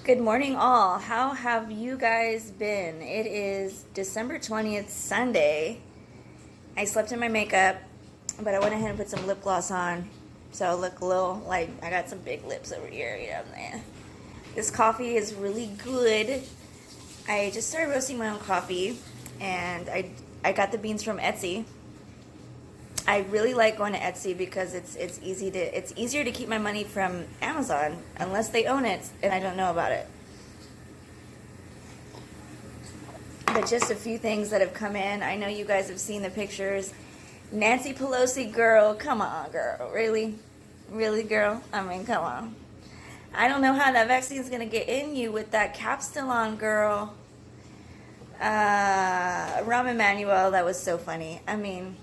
Good morning, all. How have you guys been? It is December 20th, Sunday. I slept in my makeup, but I went ahead and put some lip gloss on, so I look a little like I got some big lips over here, you know what I'm saying? This coffee is really good. I just started roasting my own coffee, and I got the beans from Etsy. I really like going to Etsy because it's easier to keep my money from Amazon unless they own it and I don't know about it. But just a few things that have come in. I know you guys have seen the pictures. Nancy Pelosi, girl, come on, girl, really, girl. I mean, come on. I don't know how that vaccine is gonna get in you with that cap still on, girl. Rahm Emmanuel, that was so funny. I mean.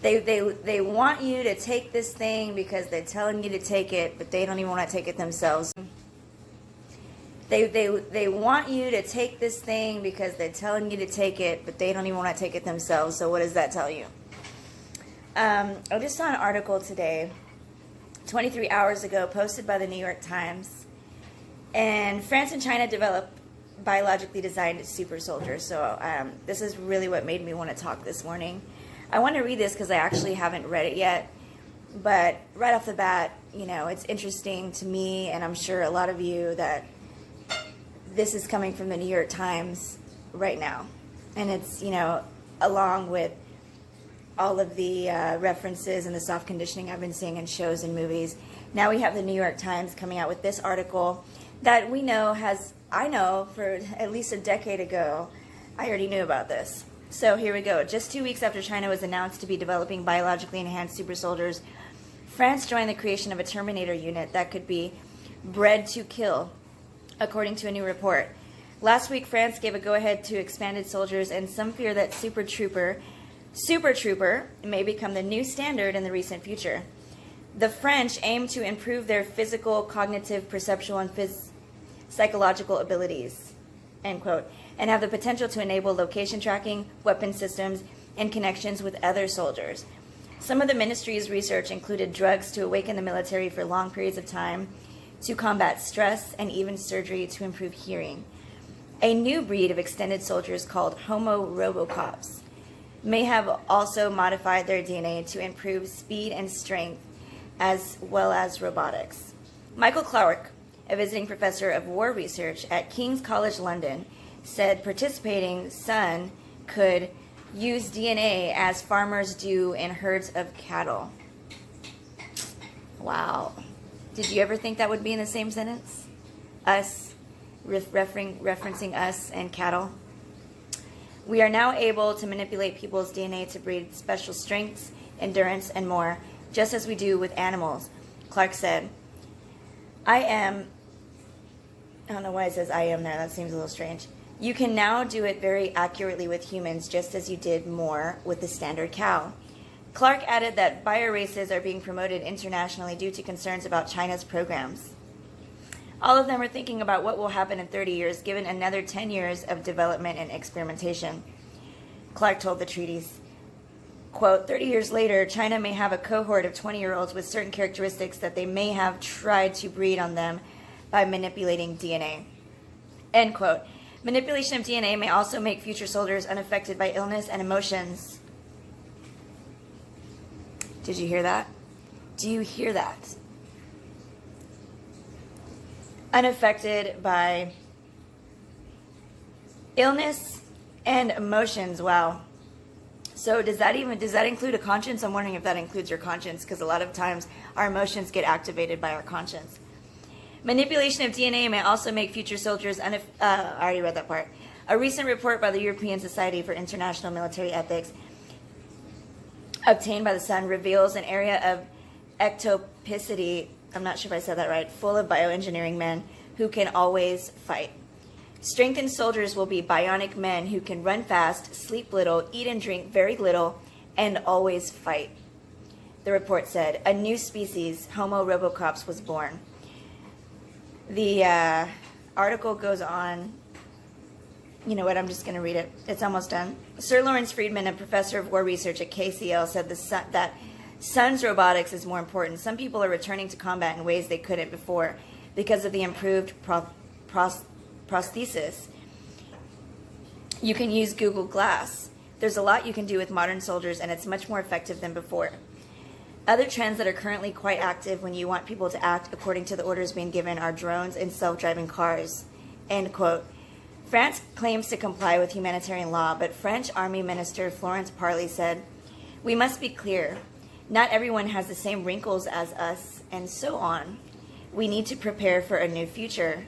They want you to take this thing because they're telling you to take it, but they don't even want to take it themselves. They want you to take this thing because they're telling you to take it, but they don't even want to take it themselves. So what does that tell you? I just saw an article today, 23 hours ago, posted by the New York Times, and France and China developed biologically designed super soldiers. So this is really what made me want to talk this morning. I want to read this because I actually haven't read it yet, but right off the bat, you know, it's interesting to me, and I'm sure a lot of you, that this is coming from the New York Times right now. And it's, you know, along with all of the references and the soft conditioning I've been seeing in shows and movies. Now we have the New York Times coming out with this article that we know I know for at least a decade ago, I already knew about this. So here we go. Just 2 weeks after China was announced to be developing biologically enhanced super soldiers, France joined the creation of a Terminator unit that could be bred to kill, according to a new report. Last week, France gave a go-ahead to expanded soldiers, and some fear that Super Trooper may become the new standard in the recent future. The French aim to improve their physical, cognitive, perceptual, and psychological abilities, end quote, and have the potential to enable location tracking, weapon systems, and connections with other soldiers. Some of the ministry's research included drugs to awaken the military for long periods of time, to combat stress, and even surgery to improve hearing. A new breed of extended soldiers called Homo robocops may have also modified their DNA to improve speed and strength, as well as robotics. Michael Clark, a visiting professor of war research at King's College London, said participating son could use DNA as farmers do in herds of cattle. Wow. Did you ever think that would be in the same sentence? Us, referencing us and cattle. We are now able to manipulate people's DNA to breed special strengths, endurance, and more, just as we do with animals, Clark said. I don't know why it says I am there. That seems a little strange. You can now do it very accurately with humans, just as you did more with the standard cow. Clark added that bioraces are being promoted internationally due to concerns about China's programs. All of them are thinking about what will happen in 30 years, given another 10 years of development and experimentation. Clark told the treatise, quote, 30 years later, China may have a cohort of 20-year-olds with certain characteristics that they may have tried to breed on them by manipulating DNA, end quote. Manipulation of DNA may also make future soldiers unaffected by illness and emotions. Did you hear that? Do you hear that? Unaffected by illness and emotions. Wow. So does that include a conscience? I'm wondering if that includes your conscience, because a lot of times our emotions get activated by our conscience. Manipulation of DNA may also make future soldiers I already read that part. A recent report by the European Society for International Military Ethics, obtained by the Sun, reveals an area of ectopicity, I'm not sure if I said that right, full of bioengineering men who can always fight. Strengthened soldiers will be bionic men who can run fast, sleep little, eat and drink very little, and always fight. The report said a new species, Homo robocops, was born. The article goes on. You know what? I'm just going to read it. It's almost done. Sir Lawrence Friedman, a professor of war research at KCL, said that Sun's robotics is more important. Some people are returning to combat in ways they couldn't before. because of the improved prosthesis. You can use Google Glass. There's a lot you can do with modern soldiers, and it's much more effective than before. Other trends that are currently quite active when you want people to act according to the orders being given are drones and self-driving cars." End quote. France claims to comply with humanitarian law, but French Army Minister Florence Parly said, "We must be clear. Not everyone has the same wrinkles as us, and so on. We need to prepare for a new future."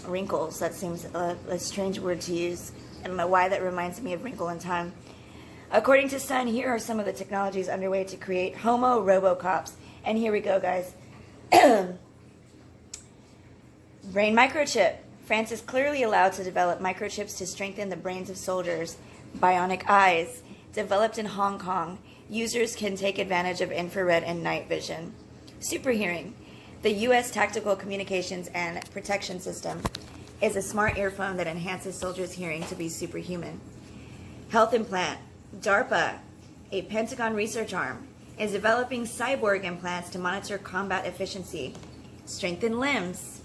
Wrinkles. That seems a strange word to use. I don't know why that reminds me of Wrinkle in Time. According to Sun, here are some of the technologies underway to create Homo Robocops. And here we go, guys. Brain microchip. France is clearly allowed to develop microchips to strengthen the brains of soldiers. Bionic eyes. Developed in Hong Kong. Users can take advantage of infrared and night vision. Super hearing. The U.S. Tactical Communications and Protection System is a smart earphone that enhances soldiers' hearing to be superhuman. Health implant. DARPA, a Pentagon research arm, is developing cyborg implants to monitor combat efficiency. Strengthen limbs.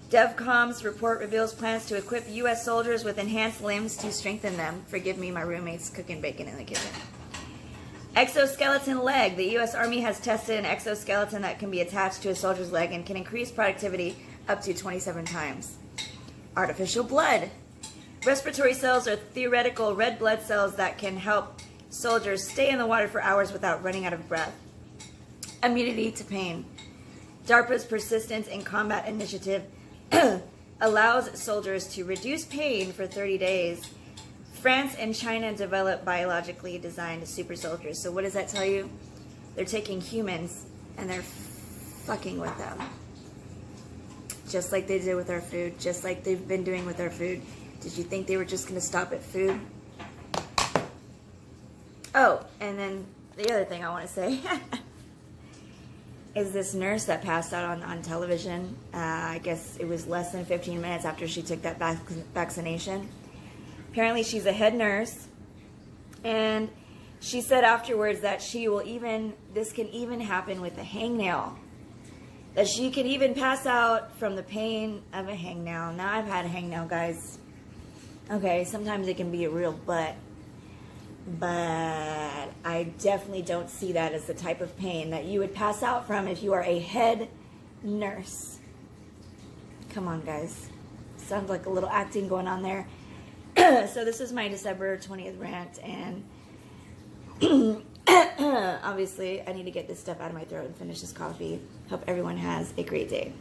DevCom's report reveals plans to equip U.S. soldiers with enhanced limbs to strengthen them. Forgive me, my roommate's cooking bacon in the kitchen. Exoskeleton leg. The U.S. Army has tested an exoskeleton that can be attached to a soldier's leg and can increase productivity up to 27 times. Artificial blood. Respiratory cells are theoretical red blood cells that can help soldiers stay in the water for hours without running out of breath. Immunity to pain. DARPA's Persistence in Combat Initiative allows soldiers to reduce pain for 30 days. France and China develop biologically designed super soldiers. So what does that tell you? They're taking humans and they're fucking with them. Just like they did with our food. Just like they've been doing with our food. Did you think they were just going to stop at food? Oh, and then the other thing I want to say is this nurse that passed out on television. I guess it was less than 15 minutes after she took that vaccination. Apparently she's a head nurse, and she said afterwards that this can even happen with a hangnail. That she can even pass out from the pain of a hangnail. Now, I've had a hangnail, guys. Okay, sometimes it can be a real butt, but I definitely don't see that as the type of pain that you would pass out from if you are a head nurse. Come on, guys. Sounds like a little acting going on there. So this is my December 20th rant, and obviously I need to get this stuff out of my throat and finish this coffee. Hope everyone has a great day.